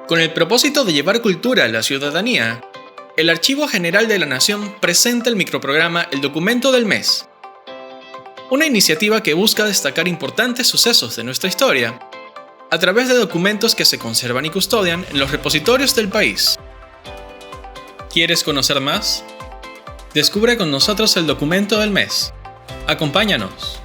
Con el propósito de llevar cultura a la ciudadanía, el Archivo General de la Nación presenta el microprograma El Documento del Mes, una iniciativa que busca destacar importantes sucesos de nuestra historia a través de documentos que se conservan y custodian en los repositorios del país. ¿Quieres conocer más? Descubre con nosotros el Documento del Mes. Acompáñanos.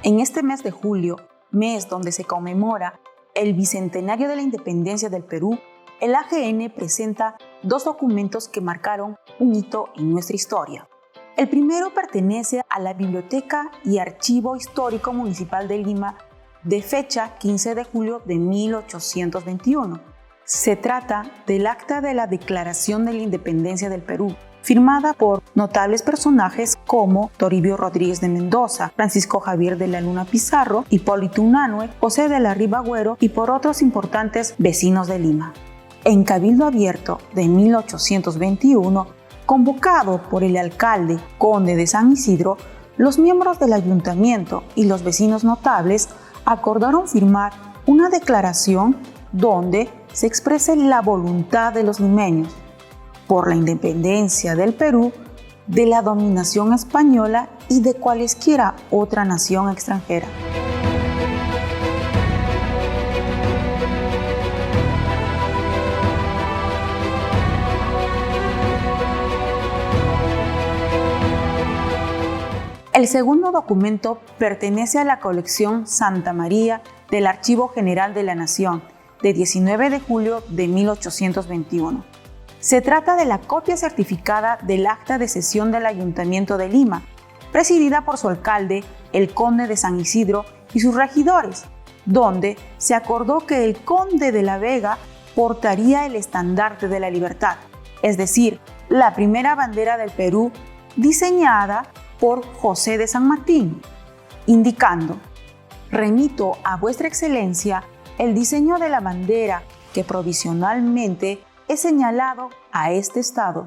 En este mes de julio, mes donde se conmemora el bicentenario de la independencia del Perú, el AGN presenta dos documentos que marcaron un hito en nuestra historia. El primero pertenece a la Biblioteca y Archivo Histórico Municipal de Lima de fecha 15 de julio de 1821. Se trata del Acta de la Declaración de la Independencia del Perú, firmada por notables personajes como Toribio Rodríguez de Mendoza, Francisco Javier de la Luna Pizarro, Hipólito Unanue, José de la Riva Agüero y por otros importantes vecinos de Lima. En Cabildo Abierto de 1821, convocado por el alcalde conde de San Isidro, los miembros del ayuntamiento y los vecinos notables acordaron firmar una declaración donde se exprese la voluntad de los limeños por la independencia del Perú de la dominación española y de cualesquiera otra nación extranjera. El segundo documento pertenece a la colección Santa María del Archivo General de la Nación, de 19 de julio de 1821. Se trata de la copia certificada del acta de sesión del Ayuntamiento de Lima, presidida por su alcalde, el conde de San Isidro y sus regidores, donde se acordó que el conde de la Vega portaría el estandarte de la libertad, es decir, la primera bandera del Perú diseñada por José de San Martín, indicando: remito a vuestra excelencia el diseño de la bandera que provisionalmente he señalado a este estado.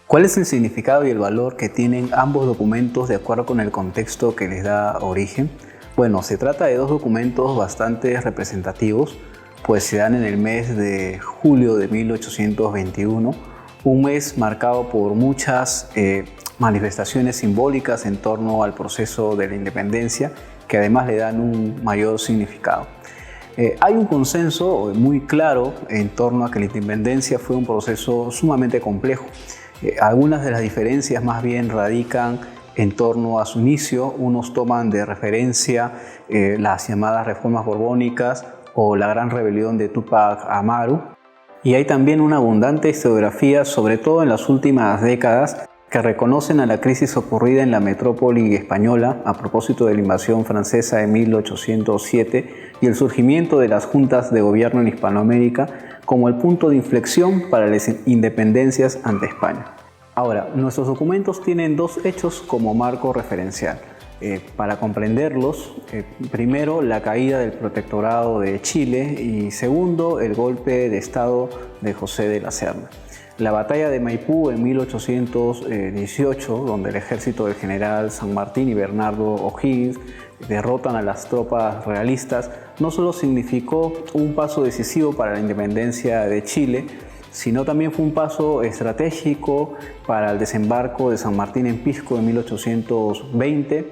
¿Cuál es el significado y el valor que tienen ambos documentos de acuerdo con el contexto que les da origen? Bueno, se trata de dos documentos bastante representativos, pues se dan en el mes de julio de 1821, un mes marcado por muchas manifestaciones simbólicas en torno al proceso de la independencia, que además le dan un mayor significado. Hay un consenso muy claro en torno a que la independencia fue un proceso sumamente complejo. Algunas de las diferencias más bien radican en torno a su inicio. Unos toman de referencia las llamadas reformas borbónicas o la gran rebelión de Túpac Amaru. Y hay también una abundante historiografía, sobre todo en las últimas décadas, que reconocen a la crisis ocurrida en la metrópoli española a propósito de la invasión francesa de 1807 y el surgimiento de las juntas de gobierno en Hispanoamérica como el punto de inflexión para las independencias ante España. Ahora, nuestros documentos tienen dos hechos como marco referencial. Para comprenderlos, primero, la caída del protectorado de Chile y segundo, el golpe de estado de José de la Serna. La batalla de Maipú en 1818, donde el ejército del general San Martín y Bernardo O'Higgins derrotan a las tropas realistas, no solo significó un paso decisivo para la independencia de Chile, sino también fue un paso estratégico para el desembarco de San Martín en Pisco en 1820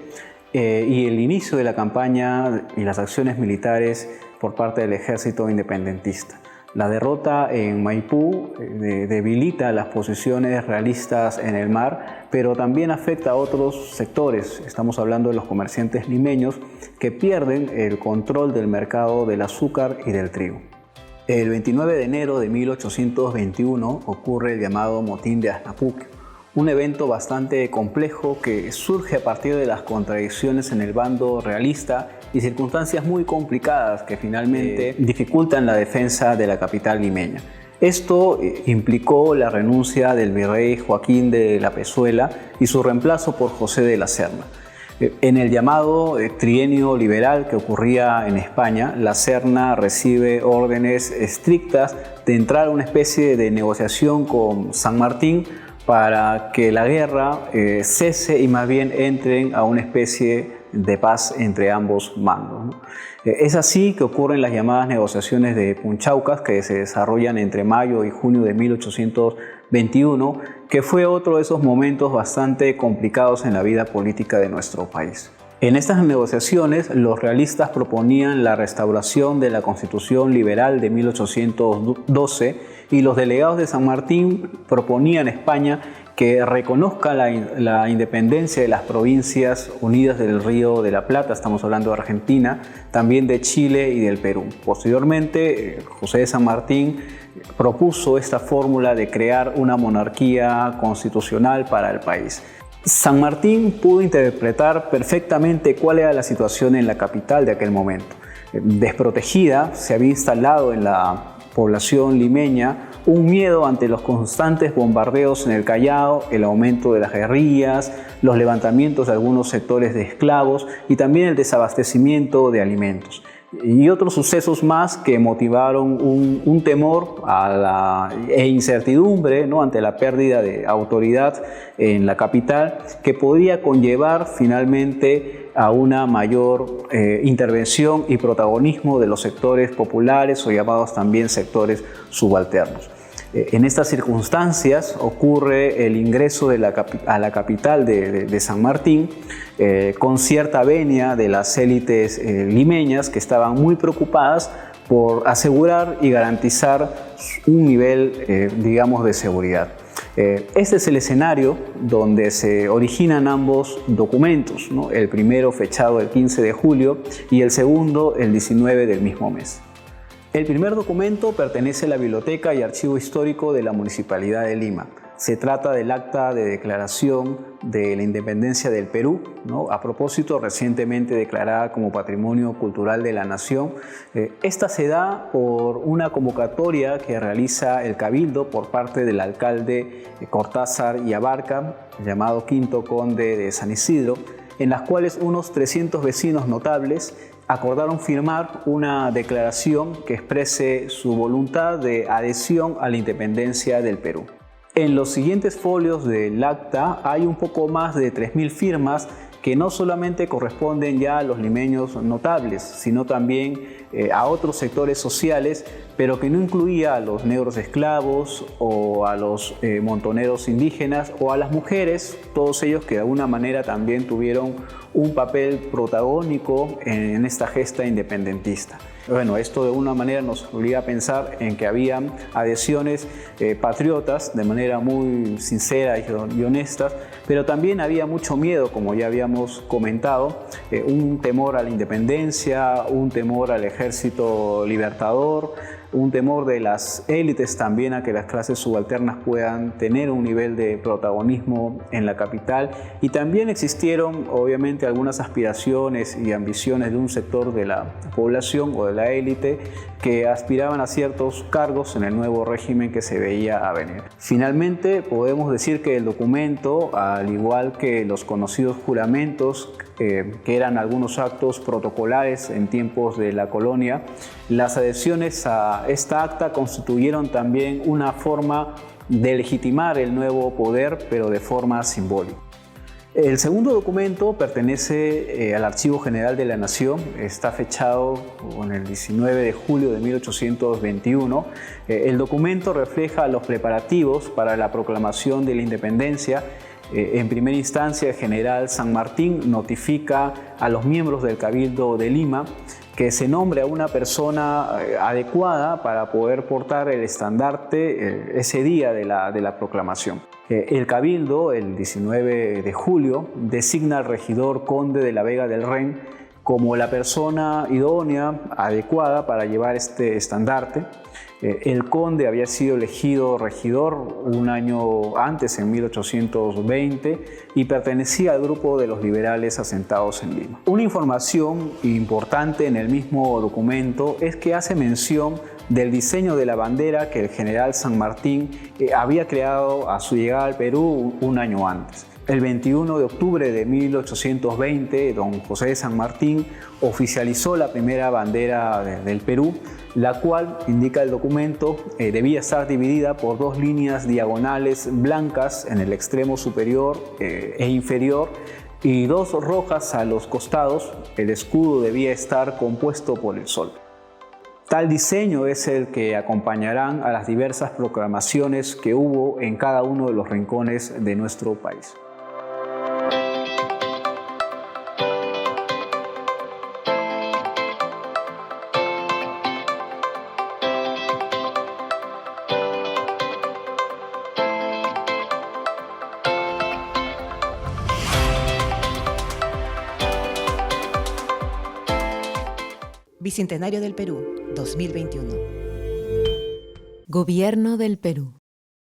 y el inicio de la campaña y las acciones militares por parte del ejército independentista. La derrota en Maipú debilita las posiciones realistas en el mar, pero también afecta a otros sectores. Estamos hablando de los comerciantes limeños que pierden el control del mercado del azúcar y del trigo. El 29 de enero de 1821 ocurre el llamado Motín de Asnapuque, un evento bastante complejo que surge a partir de las contradicciones en el bando realista y circunstancias muy complicadas que finalmente dificultan la defensa de la capital limeña. Esto implicó la renuncia del virrey Joaquín de la Pezuela y su reemplazo por José de la Serna. En el llamado trienio liberal que ocurría en España, la Serna recibe órdenes estrictas de entrar a una especie de negociación con San Martín para que la guerra cese y más bien entren a una especie de paz entre ambos bandos, ¿no? Es así que ocurren las llamadas negociaciones de Punchaucas, que se desarrollan entre mayo y junio de 1821, que fue otro de esos momentos bastante complicados en la vida política de nuestro país. En estas negociaciones, los realistas proponían la restauración de la Constitución Liberal de 1812 y los delegados de San Martín proponían a España que reconozca la independencia de las provincias unidas del Río de la Plata, estamos hablando de Argentina, también de Chile y del Perú. Posteriormente, José de San Martín propuso esta fórmula de crear una monarquía constitucional para el país. San Martín pudo interpretar perfectamente cuál era la situación en la capital de aquel momento. Desprotegida, se había instalado en la población limeña un miedo ante los constantes bombardeos en el Callao, el aumento de las guerrillas, los levantamientos de algunos sectores de esclavos y también el desabastecimiento de alimentos. Y otros sucesos más que motivaron un temor e incertidumbre, ¿no?, ante la pérdida de autoridad en la capital, que podía conllevar finalmente a una mayor intervención y protagonismo de los sectores populares o llamados también sectores subalternos. En estas circunstancias ocurre el ingreso a la capital de San Martín con cierta venia de las élites limeñas que estaban muy preocupadas por asegurar y garantizar un nivel, digamos, de seguridad. Este es el escenario donde se originan ambos documentos, ¿no? El primero fechado el 15 de julio y el segundo el 19 del mismo mes. El primer documento pertenece a la Biblioteca y Archivo Histórico de la Municipalidad de Lima. Se trata del acta de declaración de la independencia del Perú, ¿no?, a propósito recientemente declarada como Patrimonio Cultural de la Nación. Esta se da por una convocatoria que realiza el Cabildo por parte del alcalde Cortázar y Abarca, llamado Quinto Conde de San Isidro, en las cuales unos 300 vecinos notables acordaron firmar una declaración que exprese su voluntad de adhesión a la independencia del Perú. En los siguientes folios del acta hay un poco más de 3.000 firmas que no solamente corresponden ya a los limeños notables, sino también a otros sectores sociales, pero que no incluía a los negros esclavos o a los montoneros indígenas o a las mujeres, todos ellos que de alguna manera también tuvieron un papel protagónico en esta gesta independentista. Bueno, esto de alguna manera nos obliga a pensar en que habían adhesiones patriotas de manera muy sincera y honesta, pero también había mucho miedo, como ya habíamos comentado, un temor a la independencia, un temor al ejército libertador, un temor de las élites también a que las clases subalternas puedan tener un nivel de protagonismo en la capital, y también existieron obviamente algunas aspiraciones y ambiciones de un sector de la población o de la élite que aspiraban a ciertos cargos en el nuevo régimen que se veía a venir. Finalmente podemos decir que el documento, al igual que los conocidos juramentos, que eran algunos actos protocolares en tiempos de la colonia, las adhesiones a esta acta constituyeron también una forma de legitimar el nuevo poder, pero de forma simbólica. El segundo documento pertenece al Archivo General de la Nación, está fechado con el 19 de julio de 1821. El documento refleja los preparativos para la proclamación de la independencia. En primera instancia, el general San Martín notifica a los miembros del Cabildo de Lima que se nombre a una persona adecuada para poder portar el estandarte ese día de la proclamación. El Cabildo, el 19 de julio, designa al regidor conde de la Vega del Ren como la persona idónea, adecuada para llevar este estandarte. El conde había sido elegido regidor un año antes, en 1820, y pertenecía al grupo de los liberales asentados en Lima. Una información importante en el mismo documento es que hace mención del diseño de la bandera que el general San Martín había creado a su llegada al Perú un año antes. El 21 de octubre de 1820, don José de San Martín oficializó la primera bandera del Perú, la cual, indica el documento, debía estar dividida por dos líneas diagonales blancas en el extremo superior e inferior y dos rojas a los costados. El escudo debía estar compuesto por el sol. Tal diseño es el que acompañarán a las diversas proclamaciones que hubo en cada uno de los rincones de nuestro país. Bicentenario del Perú, 2021. Gobierno del Perú.